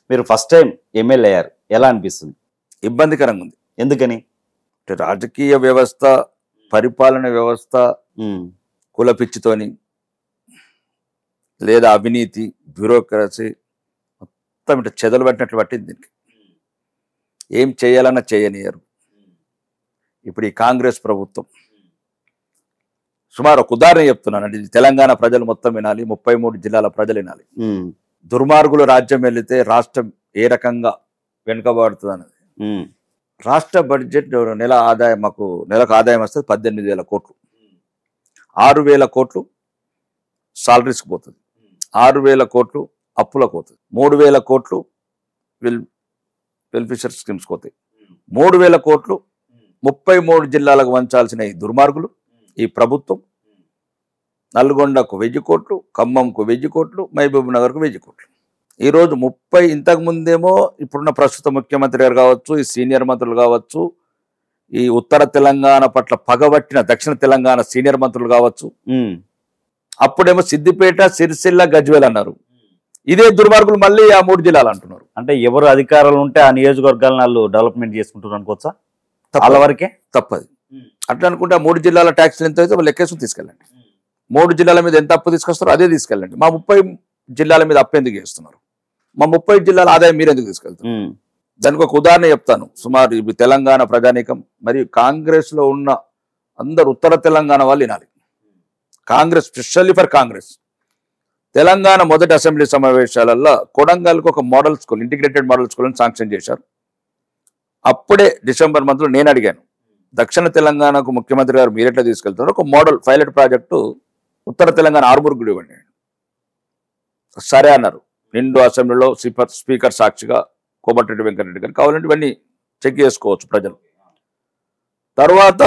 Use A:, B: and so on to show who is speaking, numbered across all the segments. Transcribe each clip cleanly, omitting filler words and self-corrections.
A: మీరు first time MLA అయ్యారు, ఎలా అనిపిస్తుంది?
B: ఇబ్బందికరంగా ఉంది.
A: ఎందుకని?
B: అంటే రాజకీయ వ్యవస్థ, పరిపాలన వ్యవస్థ కులపిచ్చితోని లేదా అవినీతి, బ్యూరోక్రసీ మొత్తం ఇట్లా చెదలు పట్టినట్లు పట్టింది. దీనికి ఏం చేయాలన్నా చేయనియరు. ఇప్పుడు ఈ కాంగ్రెస్ ప్రభుత్వం సుమారు ఒక ఉదాహరణ చెప్తున్నానండి. తెలంగాణ ప్రజలు మొత్తం వినాలి, 33 జిల్లాల ప్రజలు వినాలి. దుర్మార్గులు రాజ్యం వెళితే రాష్ట్రం ఏ రకంగా వెనుకబడుతుంది అన్నది. రాష్ట్ర బడ్జెట్ నెల ఆదాయం, మాకు నెలకు ఆదాయం వస్తుంది 18,000 కోట్లు. 6,000 కోట్లు సాలరీస్కి పోతుంది, 6,000 కోట్లు అప్పులకు పోతుంది, 3,000 కోట్లు వెల్ఫేర్ స్కీమ్స్కి పోతాయి, 3,000 కోట్లు 33 జిల్లాలకు వంచాల్సిన ఈ దుర్మార్గులు, ఈ ప్రభుత్వం నల్గొండకు 1000 కోట్లు, ఖమ్మంకు 1000 కోట్లు, మహబూబ్ నగర్కు 1000 కోట్లు. ఈరోజు 30, ఇంతకు ముందేమో ఇప్పుడున్న ప్రస్తుత ముఖ్యమంత్రి గారు కావచ్చు, ఈ సీనియర్ మంత్రులు కావచ్చు, ఈ ఉత్తర తెలంగాణ పట్ల పగబట్టిన దక్షిణ తెలంగాణ సీనియర్ మంత్రులు కావచ్చు, అప్పుడేమో సిద్దిపేట, సిరిసిల్ల, గజ్వేల్ అన్నారు. ఇదే దుర్మార్గులు మళ్ళీ ఆ 3 జిల్లాలు అంటున్నారు.
A: అంటే ఎవరు అధికారాలు ఉంటే ఆ నియోజకవర్గాలను వాళ్ళు డెవలప్మెంట్ చేసుకుంటారు అనుకోవచ్చా? వాళ్ళ వరకే
B: తప్పది. అట్లా అనుకుంటే ఆ 3 జిల్లాల ట్యాక్స్లు ఎంత అయితే వాళ్ళు లెక్కేసుకుని తీసుకెళ్ళండి. 3 జిల్లాల మీద ఎంత అప్పు తీసుకొస్తారో అదే తీసుకెళ్ళండి. మా 30 జిల్లాల మీద అప్పు ఎందుకు చేస్తున్నారు? మా 30 జిల్లాల ఆదాయం మీరు ఎందుకు తీసుకెళ్తారు? దానికి ఒక ఉదాహరణ చెప్తాను. సుమారు ఇప్పుడు తెలంగాణ ప్రజానీకం మరియు కాంగ్రెస్ లో ఉన్న అందరు ఉత్తర తెలంగాణ వాళ్ళు వినాలి. కాంగ్రెస్, స్పెషల్లీ ఫర్ కాంగ్రెస్, తెలంగాణ మొదటి అసెంబ్లీ సమావేశాలలో కొడంగల్కు ఒక model school, integrated model school అని శాంక్షన్ చేశారు. అప్పుడే డిసెంబర్ మంత్లో నేను అడిగాను, దక్షిణ తెలంగాణకు ముఖ్యమంత్రి గారు మీరెట్లా తీసుకెళ్తారు, ఒక మోడల్ పైలట్ ప్రాజెక్టు ఉత్తర తెలంగాణ ఆర్మూర్ గుడి ఇవ్వండి. సరే అన్నారు. నిండు అసెంబ్లీలో స్పీకర్ సాక్షిగా కోమటిరెడ్డి వెంకటరెడ్డి గారు కావాలంటే ఇవన్నీ చెక్ చేసుకోవచ్చు ప్రజలు. తర్వాత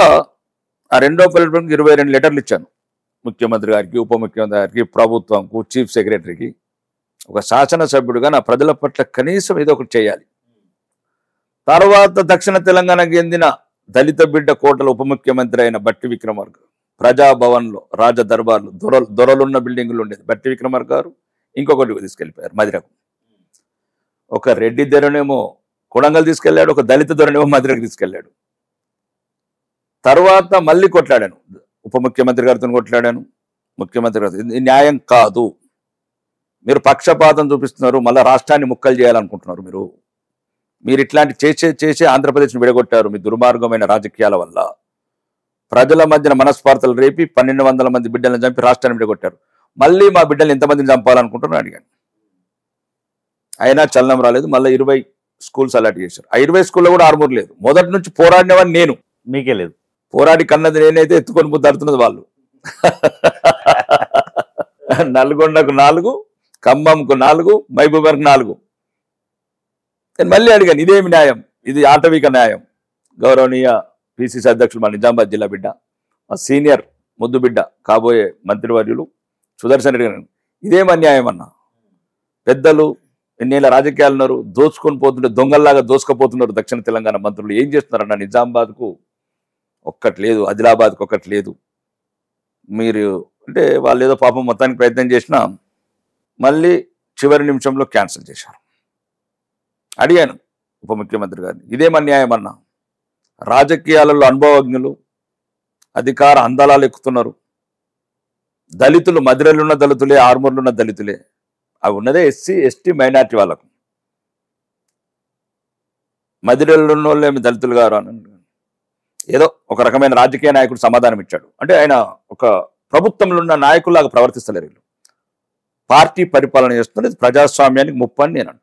B: ఆ రెండో పైలట్ 22 లెటర్లు ఇచ్చాను ముఖ్యమంత్రి గారికి, ఉప ముఖ్యమంత్రి గారికి, ప్రభుత్వంకు, చీఫ్ సెక్రటరీకి. ఒక శాసనసభ్యుడిగా నా ప్రజల పట్ల కనీసం ఏదో ఒకటి చేయాలి. తర్వాత దక్షిణ తెలంగాణకు చెందిన దళిత బిడ్డ కోటల ఉప ముఖ్యమంత్రి అయిన బట్టి విక్రమార్క ప్రజాభవన్లో, రాజ దర్బార్లు, దొరలున్న బిల్డింగులు ఉండేది. బట్టి విక్రమార్క గారు ఇంకొకటి తీసుకెళ్ళిపోయారు మదిరకు. ఒక రెడ్డి దొరనేమో కొడంగల్ తీసుకెళ్లాడు, ఒక దళిత దొరనేమో మదిరకు తీసుకెళ్లాడు. తర్వాత మళ్ళీ కొట్లాడాను, ఉప ముఖ్యమంత్రి గారితో కొట్లాడాను, ముఖ్యమంత్రి గారితో. ఇది న్యాయం కాదు, మీరు పక్షపాతం చూపిస్తున్నారు, మళ్ళీ రాష్ట్రాన్ని ముక్కలు చేయాలనుకుంటున్నారు. మీరు ఇట్లాంటి చేసే ఆంధ్రప్రదేశ్ని విడగొట్టారు. మీ దుర్మార్గమైన రాజకీయాల వల్ల ప్రజల మధ్యన మనస్పార్థలు రేపి 1,200 మంది బిడ్డలను చంపి రాష్ట్రాన్ని విడగొట్టారు. మళ్ళీ మా బిడ్డలు ఎంతమందిని చంపాలనుకుంటున్నారు అడిగాను. అయినా చలనం రాలేదు. మళ్ళీ 20 స్కూల్స్ అలాట్ చేశారు. ఆ 20 స్కూల్లో కూడా ఆర్మూర్ లేదు. మొదటి నుంచి పోరాడినవని నేను,
A: మీకే లేదు.
B: పోరాడి కన్నది నేనైతే ఎత్తుకొని ముద్దాడుతున్నది వాళ్ళు. నల్గొండకు 4, ఖమ్మంకు 4, మహబూబ్నగర్కు 4. నేను మళ్ళీ అడిగాను, ఇదేమి న్యాయం? ఇది ఆటవిక న్యాయం. గౌరవనీయ పిసిసి అధ్యక్షులు మా నిజామాబాద్ జిల్లా బిడ్డ, మా సీనియర్ ముద్దు బిడ్డ, కాబోయే మంత్రివర్యులు సుదర్శన్ రెడ్డి గారు, ఇదేం అన్యాయం అన్నా? పెద్దలు ఎన్నేళ్ళ రాజకీయాలు ఉన్నారు, దోచుకొని పోతుంటే దొంగల్లాగా దోసుకపోతున్నారు దక్షిణ తెలంగాణ మంత్రులు. ఏం చేస్తున్నారన్న? నిజామాబాద్కు ఒక్కటి లేదు, ఆదిలాబాద్కు ఒక్కటి లేదు. మీరు అంటే వాళ్ళు ఏదో పాపం మొత్తానికి ప్రయత్నం చేసినా మళ్ళీ చివరి నిమిషంలో క్యాన్సిల్ చేశారు. అడిగాను ఉప ముఖ్యమంత్రి గారిని, ఇదేం అన్యాయం అన్నా? రాజకీయాలలో అనుభవజ్ఞులు, అధికార అందలాలు ఎక్కుతున్నారు. దళితులు మదిరలు ఉన్న దళితులే, ఆర్మూర్లు ఉన్న దళితులే. అవి ఉన్నదే ఎస్సీ, ఎస్టీ, మైనార్టీ వాళ్ళకు. మదిరలు ఉన్న వాళ్ళు ఏమి దళితులు గారు అని ఏదో ఒక రకమైన రాజకీయ నాయకుడు సమాధానం ఇచ్చాడు. అంటే ఆయన ఒక ప్రభుత్వంలో ఉన్న నాయకుల్లాగా ప్రవర్తిస్తలేరు. వీళ్ళు పార్టీ పరిపాలన చేస్తున్నది ప్రజాస్వామ్యానికి ముప్పు అని నేను అంటాను.